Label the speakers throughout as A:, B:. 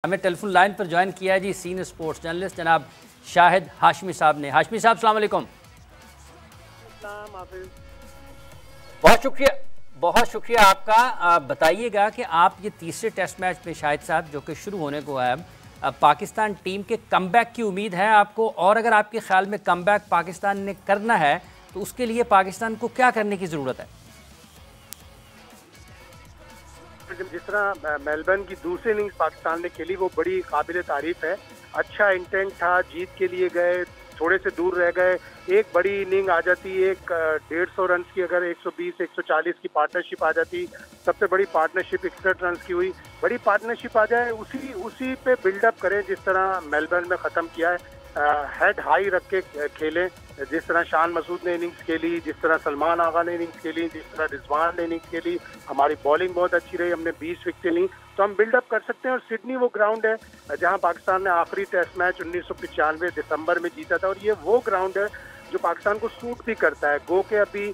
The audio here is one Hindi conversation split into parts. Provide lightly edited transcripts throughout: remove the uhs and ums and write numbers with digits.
A: हमें टेलीफोन लाइन पर ज्वाइन किया है जी सीनियर स्पोर्ट्स जर्नलिस्ट जनाब शाहिद हाशमी साहब ने। हाशमी साहब अस्सलाम वालेकुम। बहुत शुक्रिया आपका। आप बताइएगा कि आप ये तीसरे टेस्ट मैच में शाहिद साहब जो कि शुरू होने को है, पाकिस्तान टीम के कमबैक की उम्मीद है आपको, और अगर आपके ख्याल में कमबैक पाकिस्तान ने करना है तो उसके लिए पाकिस्तान को क्या करने की ज़रूरत है?
B: जिस तरह मेलबर्न की दूसरी इनिंग्स पाकिस्तान ने खेली वो बड़ी काबिल तारीफ है। अच्छा इंटेंट था, जीत के लिए गए, थोड़े से दूर रह गए। एक बड़ी इनिंग आ जाती, एक 150 रन की अगर 120-140 की पार्टनरशिप आ जाती, सबसे बड़ी पार्टनरशिप 61 रन की हुई, बड़ी पार्टनरशिप आ जाए, उसी पे बिल्डअप करें जिस तरह मेलबर्न में ख़त्म किया है। हेड हाई रख के खेलें, जिस तरह शान मसूद ने इनिंग्स खेली, जिस तरह सलमान आगा ने इनिंग्स खेली, जिस तरह रिजवान ने इनिंग्स खेली। हमारी बॉलिंग बहुत अच्छी रही, हमने 20 विकेटें ली, तो हम बिल्डअप कर सकते हैं। और सिडनी वो ग्राउंड है जहां पाकिस्तान ने आखिरी टेस्ट मैच 1995 दिसंबर में जीता था, और ये वो ग्राउंड है जो पाकिस्तान को सूट भी करता है। गो के अभी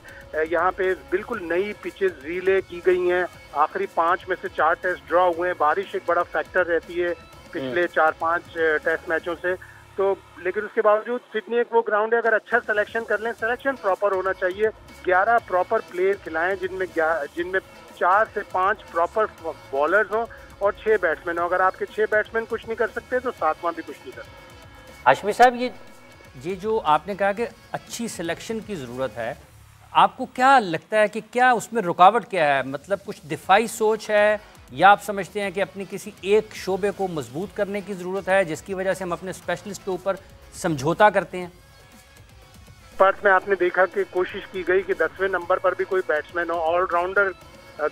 B: यहाँ पे बिल्कुल नई पिचेस रिले की गई हैं, आखिरी 5 में से 4 टेस्ट ड्रॉ हुए हैं। बारिश एक बड़ा फैक्टर रहती है पिछले 4-5 टेस्ट मैचों से, तो लेकिन उसके बावजूद सिडनी एक वो ग्राउंड है, अगर अच्छा सिलेक्शन कर लें, सिलेक्शन प्रॉपर होना चाहिए, 11 प्रॉपर प्लेयर खिलाएं जिनमें 4 से 5 प्रॉपर बॉलर्स हों और 6 बैट्समैन हो। अगर आपके 6 बैट्समैन कुछ नहीं कर सकते तो 7वां भी कुछ नहीं कर सकते।
A: हाशमी साहब, ये जो आपने कहा कि अच्छी सिलेक्शन की ज़रूरत है, आपको क्या लगता है कि क्या उसमें रुकावट क्या है? मतलब कुछ दिफाई सोच है, या आप समझते हैं कि अपनी किसी एक शोबे को मजबूत करने की ज़रूरत है जिसकी वजह से हम अपने स्पेशलिस्ट के ऊपर समझौता करते हैं?
B: पर्थ में आपने देखा कि कोशिश की गई कि 10वें नंबर पर भी कोई बैट्समैन हो, ऑलराउंडर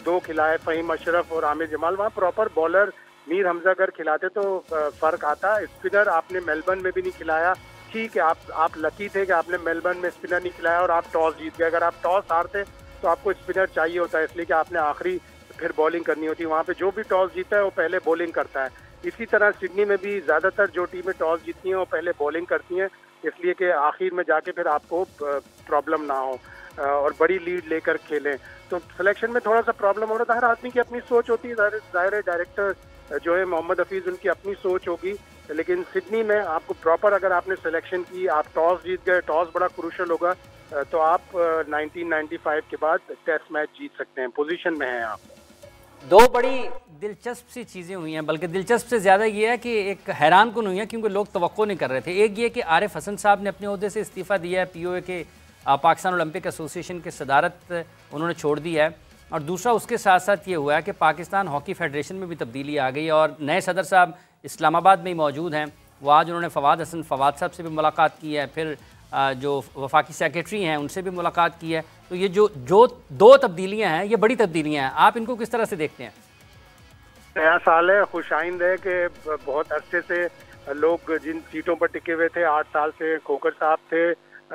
B: 2 खिलाए, फ़हीम अशरफ और आमिर जमाल, वहाँ प्रॉपर बॉलर मीर हमजा अगर खिलाते तो फ़र्क आता। स्पिनर आपने मेलबर्न में भी नहीं खिलाया, ठीक है, आप लकी थे कि आपने मेलबर्न में स्पिनर नहीं खिलाया और आप टॉस जीत गए। अगर आप टॉस हारते तो आपको स्पिनर चाहिए होता है, इसलिए कि आपने आखिरी फिर बॉलिंग करनी होती है। वहाँ पे जो भी टॉस जीता है वो पहले बॉलिंग करता है। इसी तरह सिडनी में भी ज़्यादातर जो टीमें टॉस जीतती हैं वो पहले बॉलिंग करती हैं, इसलिए कि आखिर में जाके फिर आपको प्रॉब्लम ना हो और बड़ी लीड लेकर खेलें। तो सिलेक्शन में थोड़ा सा प्रॉब्लम हो रहा था। हर आदमी की अपनी सोच होती है, ज़ाहिर है डायरेक्टर जो है मोहम्मद हफीज़, उनकी अपनी सोच होगी, लेकिन सिडनी में आपको प्रॉपर अगर आपने सिलेक्शन की, आप टॉस जीत गए, टॉस बड़ा क्रूशल होगा, तो आप 1995 के बाद टेस्ट मैच जीत सकते हैं, पोजीशन में हैं आप।
A: 2 बड़ी दिलचस्प सी चीज़ें हुई हैं, बल्कि दिलचस्प से ज़्यादा ये है कि एक हैरान कुन हुई है क्योंकि लोग तवक्को नहीं कर रहे थे। एक ये कि आरिफ हसन साहब ने अपने ओहदे से इस्तीफ़ा दिया है, POA के पाकिस्तान ओलंपिक एसोसिएशन के सदारत उन्होंने छोड़ दी है, और दूसरा उसके साथ साथ ये हुआ है कि पाकिस्तान हॉकी फेडरेशन में भी तब्दीली आ गई है और नए सदर साहब इस्लामाबाद में ही मौजूद हैं। वो आज उन्होंने फवाद साहब से भी मुलाकात की है, फिर जो वफाकी सेक्रेटरी हैं उनसे भी मुलाकात की है। तो ये जो 2 तब्दीलियां हैं, ये बड़ी तब्दीलियां हैं, आप इनको किस तरह से देखते हैं?
B: नया साल है, खुशाइंद है कि बहुत अरसे से लोग जिन सीटों पर टिके हुए थे, 8 साल से खोकर साहब थे,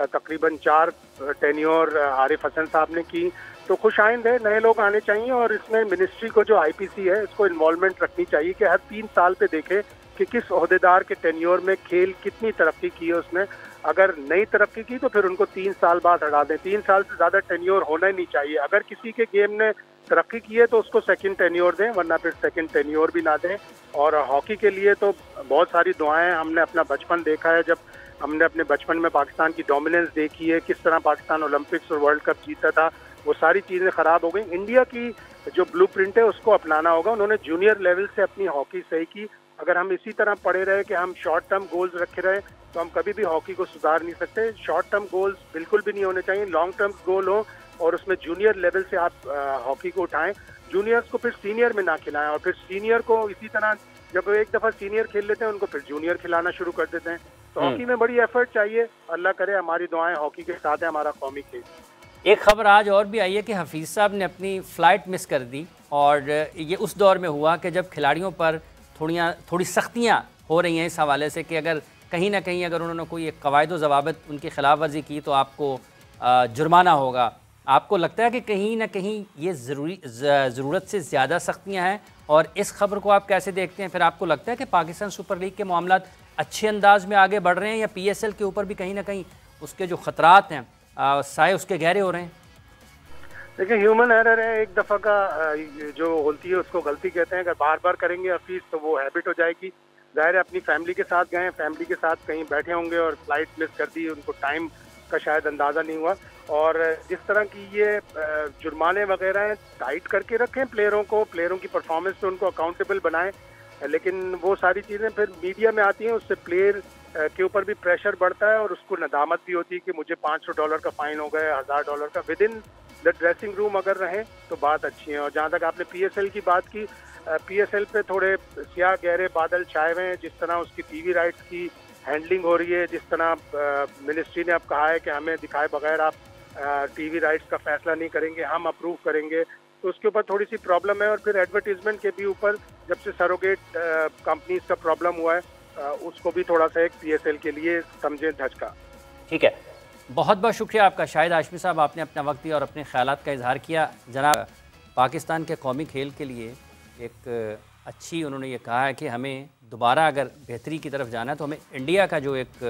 B: तकरीबन 4 टेन्योर आरिफ हसन साहब ने की, तो खुशाइंद है, नए लोग आने चाहिए। और इसमें मिनिस्ट्री को जो IPC है इसको इन्वॉल्वमेंट रखनी चाहिए कि हर 3 साल पे देखे कि किस ओहदेदार के टेन्योर में खेल कितनी तरक्की की है उसने। अगर नई तरक्की की तो फिर उनको 3 साल बाद हटा दें। 3 साल से ज़्यादा टेन्योर होना ही नहीं चाहिए। अगर किसी के गेम ने तरक्की की है तो उसको सेकंड टेन्योर दें, वरना फिर सेकंड टेन्योर भी ना दें। और हॉकी के लिए तो बहुत सारी दुआएं, हमने अपना बचपन देखा है, जब हमने अपने बचपन में पाकिस्तान की डोमिनेंस देखी है, किस तरह पाकिस्तान ओलंपिक्स और वर्ल्ड कप जीता था, वो सारी चीज़ें ख़राब हो गई। इंडिया की जो ब्लूप्रिंट है उसको अपनाना होगा। उन्होंने जूनियर लेवल से अपनी हॉकी सही की। अगर हम इसी तरह पड़े रहे कि हम शॉर्ट टर्म गोल्स रखे रहे तो हम कभी भी हॉकी को सुधार नहीं सकते। शॉर्ट टर्म गोल्स बिल्कुल भी नहीं होने चाहिए, लॉन्ग टर्म गोल हो और उसमें जूनियर लेवल से आप हॉकी को उठाएं। जूनियर्स को फिर सीनियर में ना खिलाएं, और फिर सीनियर को इसी तरह जब एक दफ़ा सीनियर खेल लेते हैं उनको फिर जूनियर खिलाना शुरू कर देते हैं। तो हॉकी में बड़ी एफर्ट चाहिए। अल्लाह करे हमारी दुआएं हॉकी के साथ है, हमारा कौमी खेल।
A: एक खबर आज और भी आई है कि हफीज़ साहब ने अपनी फ़्लाइट मिस कर दी, और ये उस दौर में हुआ कि जब खिलाड़ियों पर थोड़ी सख्तियाँ हो रही हैं इस हवाले से कि अगर कहीं ना कहीं अगर उन्होंने कोई एक कवायद व ज़वाबित उनकी खिलाफ वर्जी की तो आपको जुर्माना होगा। आपको लगता है कि कहीं ना कहीं ये ज़रूरत से ज़्यादा सख्तियाँ हैं, और इस खबर को आप कैसे देखते हैं? फिर आपको लगता है कि पाकिस्तान सुपर लीग के मामला अच्छे अंदाज में आगे बढ़ रहे हैं, या PSL के ऊपर भी कहीं ना कहीं उसके जो ख़तरात हैं साए उसके गहरे हो रहे हैं?
B: देखिए ह्यूमन एरर है, एक दफ़ा का जो होती है उसको गलती कहते हैं। अगर बार बार करेंगे हफीज़ तो वो हैबिट हो जाएगी। ज़ाहिर है अपनी फैमिली के साथ गए, फैमिली के साथ कहीं बैठे होंगे और फ्लाइट मिस कर दी, उनको टाइम का शायद अंदाज़ा नहीं हुआ। और जिस तरह की ये जुर्माने वगैरह हैं, टाइट करके रखें प्लेयरों को, प्लेयरों की परफॉर्मेंस पे उनको अकाउंटेबल बनाएं। लेकिन वो सारी चीज़ें फिर मीडिया में आती हैं, उससे प्लेयर के ऊपर भी प्रेशर बढ़ता है और उसको नदामत भी होती है कि मुझे $500 का फ़ाइन हो गया, $1000 का। With in the dressing room अगर रहें तो बात अच्छी है। और जहाँ तक आपने PSL की बात की, PSL पे थोड़े स्याह गहरे बादल छाए हुए हैं। जिस तरह उसकी TV राइट्स की हैंडलिंग हो रही है, जिस तरह मिनिस्ट्री ने अब कहा है कि हमें दिखाए बगैर आप TV राइट्स का फैसला नहीं करेंगे, हम अप्रूव करेंगे, तो उसके ऊपर थोड़ी सी प्रॉब्लम है। और फिर एडवर्टीजमेंट के भी ऊपर जब से सरोगेट कंपनीज का प्रॉब्लम हुआ है, उसको भी थोड़ा सा एक PSL के लिए समझें धचका।
A: ठीक है, बहुत बहुत शुक्रिया आपका शाहिद हाशमी साहब, आपने अपना वक्त दिया और अपने ख्यालात का इजहार किया। जनाब, पाकिस्तान के कौमी खेल के लिए एक अच्छी उन्होंने ये कहा है कि हमें दोबारा अगर बेहतरी की तरफ जाना है तो हमें इंडिया का जो एक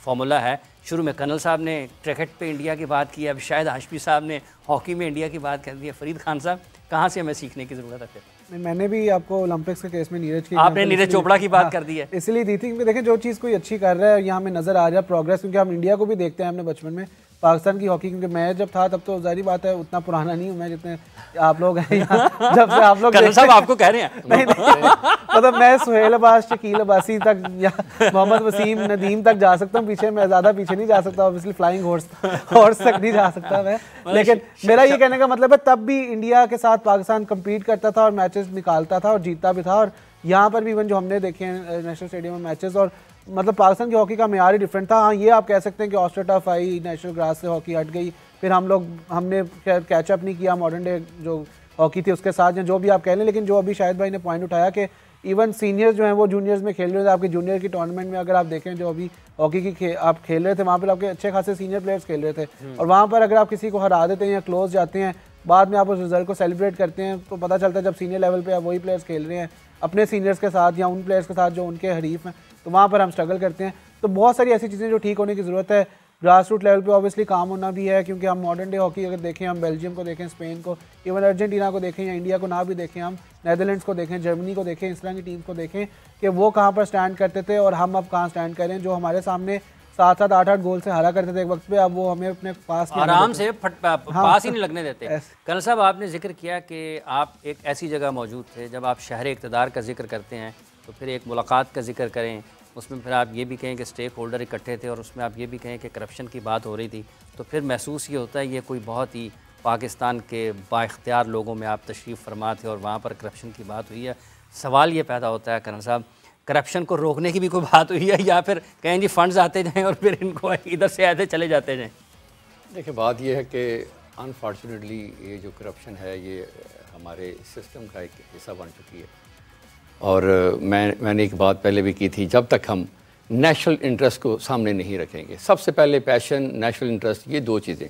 A: फार्मूला है, शुरू में कर्नल साहब ने क्रिकेट पे इंडिया की बात की, अब शाहिद हाशमी साहब ने हॉकी में इंडिया की बात कर दी है। फरीद खान साहब, कहाँ से हमें सीखने की ज़रूरत है फिर?
C: मैंने भी आपको ओलंपिक्स के केस में नीरज की,
A: आपने नीरज चोपड़ा की बात कर दी है,
C: इसलिए दी थी कि देखें जो चीज़ कोई अच्छी कर रहा है यहाँ हमें नज़र आ रहा है प्रोग्रेस, क्योंकि हम इंडिया को भी देखते हैं हमने बचपन में पाकिस्तान की हॉकी, क्योंकि मैं जब था तब तो जारी बात है उतना पुराना नहीं हूँ मैं जितने आप लोग हैं यहाँ, जब से आप लोग
A: साहब आपको कह रहे हैं
C: नहीं मतलब मैं सुहेल अब्बास, शकील अब्बासी तक या मोहम्मद वसीम, नदीम तक जा सकता हूँ पीछे, मैं ज़्यादा पीछे नहीं जा सकता, ऑब्वियसली फ्लाइंग हॉर्स तक नहीं जा सकता मैं। लेकिन मेरा ये कहने का मतलब है तब भी इंडिया के साथ पाकिस्तान कम्पीट करता था और मैचेस निकालता था और जीतता भी था। और यहाँ पर भी इवन जो हमने देखे हैं नेशनल स्टेडियम में मैचेस, और मतलब पाकिस्तान की हॉकी का मेयार ही डिफरेंट था। हाँ, ये आप कह सकते हैं कि ऑस्ट्रेटफ आई, नेशनल ग्रास से हॉकी हट गई, फिर हमने कैचअप नहीं किया मॉडर्न डे जो हॉकी थी उसके साथ, या जो भी आप कह लें। लेकिन जो अभी शाहिद भाई ने पॉइंट उठाया कि इवन सीनियर्स जो हैं वो जूनियर्स में खेल रहे थे, आपके जूनियर की टूर्नामेंट में अगर आप देखें जो अभी हॉकी की आप खेल रहे थे, वहाँ पर आपके अच्छे खासे सीनियर प्लेयर्स खेल रहे थे, और वहाँ पर अगर आप किसी को हरा देते हैं या क्लोज जाते हैं, बाद में आप उस रिजल्ट को सेलिब्रेट करते हैं, तो पता चलता है जब सीनियर लेवल पे आप वही प्लेयर्स खेल रहे हैं अपने सीनियर्स के साथ या उन प्लेयर्स के साथ जो उनके हरीफ हैं, तो वहाँ पर हम स्ट्रगल करते हैं। तो बहुत सारी ऐसी चीज़ें जो ठीक होने की ज़रूरत है। ग्रास रूट लेवल पे ऑब्वियसली काम होना भी है, क्योंकि हम मॉडर्न डे हॉकी अगर देखें, हम बेल्जियम को देखें, स्पेन को, इवन अर्जेंटीना को देखें, या इंडिया को ना भी देखें, हम नेदरलैंड्स को देखें, जर्मनी को देखें, इस तरह की टीम को देखें कि वो कहाँ पर स्टैंड करते थे और हम अब कहाँ स्टैंड करें। जो हमारे सामने 7-7, 8-8 गोल से हारा करते थे एक वक्त पे, अब वो हमें अपने पास
A: आराम से पास ही नहीं लगने देते। कर्नल साहब, आपने जिक्र किया कि आप एक ऐसी जगह मौजूद थे, जब आप शहर इक़्तिदार का जिक्र करते हैं तो फिर एक मुलाकात का जिक्र करें, उसमें फिर आप ये भी कहें कि स्टेक होल्डर इकट्ठे थे और उसमें आप ये भी कहें कि करप्शन की बात हो रही थी, तो फिर महसूस ये होता है ये कोई बहुत ही पाकिस्तान के बाइख्तियार लोगों में आप तशरीफ़ फरमा थे और वहाँ पर करप्शन की बात हुई है। सवाल ये पैदा होता है कर्नल साहब, करप्शन को रोकने की भी कोई बात हुई है या फिर कहें जी फंड्स आते जाएँ और फिर इनको इधर से आते चले जाते जाएँ?
D: देखिए, बात यह है कि अनफॉर्चुनेटली ये जो करप्शन है ये हमारे सिस्टम का एक हिस्सा बन चुकी है। और मैंने एक बात पहले भी की थी, जब तक हम नेशनल इंटरेस्ट को सामने नहीं रखेंगे, सबसे पहले पैशन, नेशनल इंटरेस्ट, ये दो चीज़ें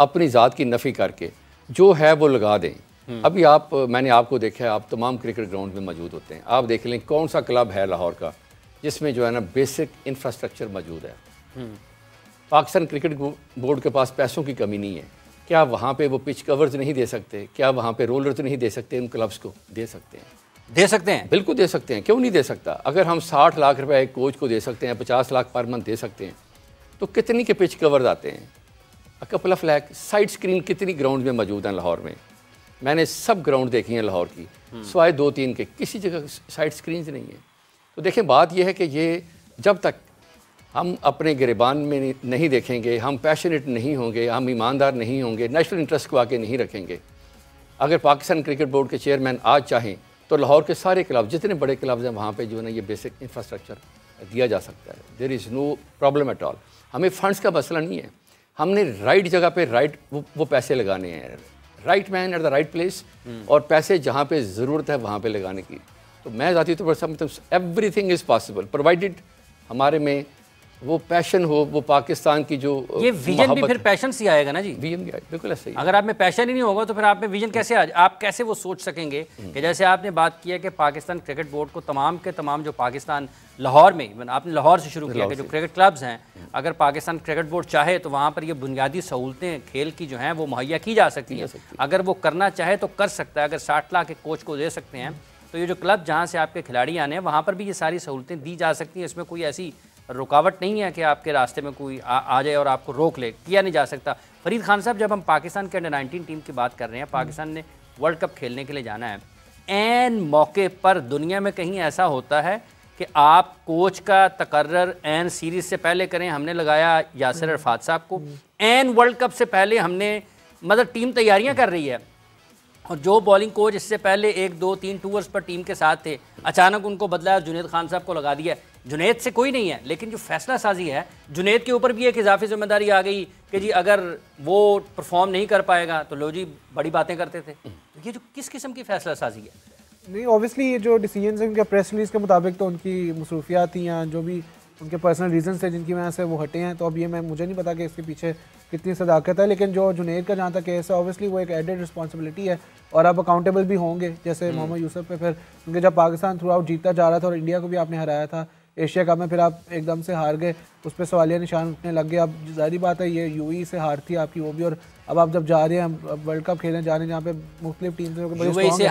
D: अपनी ज़ात की नफ़ी करके जो है वो लगा दें। अभी मैंने आपको देखा है, आप तमाम क्रिकेट ग्राउंड में मौजूद होते हैं, आप देख लें कौन सा क्लब है लाहौर का जिसमें जो है ना बेसिक इंफ्रास्ट्रक्चर मौजूद है। पाकिस्तान क्रिकेट बोर्ड के पास पैसों की कमी नहीं है, क्या वहाँ पे वो पिच कवर्स नहीं दे सकते? क्या वहाँ पे रोलर्स नहीं दे सकते? उन क्लब्स को दे सकते हैं,
A: दे सकते हैं, बिल्कुल
D: दे सकते हैं, क्यों नहीं दे सकता? अगर हम 60 लाख रुपए एक कोच को दे सकते हैं, 50 लाख पर मंथ दे सकते हैं, तो कितनी के पिच कवर्स आते हैं? A couple of lakh. Side screen कितनी ग्राउंड में मौजूद हैं लाहौर में? मैंने सब ग्राउंड देखी हैं लाहौर की, सिवाय 2-3 के, किसी जगह साइड स्क्रीन नहीं है। तो देखें, बात यह है कि ये जब तक हम अपने गिरबान में नहीं देखेंगे, हम पैशनेट नहीं होंगे, हम ईमानदार नहीं होंगे, नेशनल इंटरेस्ट को आगे नहीं रखेंगे। अगर पाकिस्तान क्रिकेट बोर्ड के चेयरमैन आज चाहें तो लाहौर के सारे क्लब, जितने बड़े क्लब्स हैं, वहाँ पे जो है ना ये बेसिक इंफ्रास्ट्रक्चर दिया जा सकता है। There is no problem at all. हमें फंड्स का मसला नहीं है, हमने राइट जगह पे राइट वो पैसे लगाने हैं, right man at the right place, और पैसे जहाँ पे ज़रूरत है वहाँ पे लगाने की। तो मैं ज़ाती तौर पर समझता हूँ एवरीथिंग इज़ पॉसिबल प्रोवाइडेड हमारे में वो पैशन हो, वो पाकिस्तान की जो
A: ये विजन भी फिर पैशन से आएगा ना जी।
D: विजन भी बिल्कुल ऐसा ही।
A: अगर आप में पैशन ही नहीं होगा तो फिर आप में विजन कैसे आप कैसे वो सोच सकेंगे कि जैसे आपने बात किया कि पाकिस्तान क्रिकेट बोर्ड को तमाम के तमाम जो पाकिस्तान लाहौर में, आपने लाहौर से शुरू किया कि जो क्रिकेट क्लब्स हैं, अगर पाकिस्तान क्रिकेट बोर्ड चाहे तो वहाँ पर ये बुनियादी सहूलतें खेल की जो हैं वो मुहैया की जा सकती हैं। अगर वो करना चाहे तो कर सकता है। अगर 60 लाख एक कोच को दे सकते हैं तो ये जो क्लब जहाँ से आपके खिलाड़ी आने हैं वहाँ पर भी ये सारी सहूलतें दी जा सकती हैं। इसमें कोई ऐसी रुकावट नहीं है कि आपके रास्ते में कोई आ जाए और आपको रोक ले, किया नहीं जा सकता। फरीद खान साहब, जब हम पाकिस्तान के अंडर-19 टीम की बात कर रहे हैं, पाकिस्तान ने वर्ल्ड कप खेलने के लिए जाना है, ऐन मौके पर दुनिया में कहीं ऐसा होता है कि आप कोच का तकर्रर ऐन सीरीज़ से पहले करें? हमने लगाया यासिर अरफात साहब को, ऐन वर्ल्ड कप से पहले हमने, मतलब टीम तैयारियां कर रही है और जो बॉलिंग कोच इससे पहले 1 2 3 टूर्स पर टीम के साथ थे, अचानक उनको बदला, जुनैद खान साहब को लगा दिया। जुनैद से कोई नहीं है, लेकिन जो फैसला साजी है, जुनैद के ऊपर भी एक इजाफी जिम्मेदारी आ गई कि जी अगर वो परफॉर्म नहीं कर पाएगा तो लो जी बड़ी बातें करते थे। ये जो किस किस्म की फैसला साजी है?
C: नहीं, ऑब्वियसली ये जो डिसीजन है उनके प्रेस रिलीज के मुताबिक तो उनकी मसरूफियात थी या जो भी उनके पर्सनल रीजन थे जिनकी वजह से वो हटे हैं। तो अब ये मुझे नहीं पता कि इसके पीछे कितनी सदाकत है, लेकिन जो जुनैद का जहाँ तक केस है, ऑब्वियसली वो एक एडेड रिस्पॉन्सिबिलिटी है और आप अकाउंटेबल भी होंगे। जैसे मोहम्मद यूसुफ पे फिर क्योंकि जब पाकिस्तान थ्रू आउट जीतता जा रहा था और इंडिया को भी आपने हराया था एशिया कप में, फिर आप एकदम से हार गए, उस पर सवालिया निशान उठने लग गए। अब जाहिर बात है ये यूएई से हार थी आपकी वो भी, और अब आप जब जा रहे हैं वर्ल्ड कप खेलने जा रहे हैं जहाँ पे मुख्तलिफ टीम से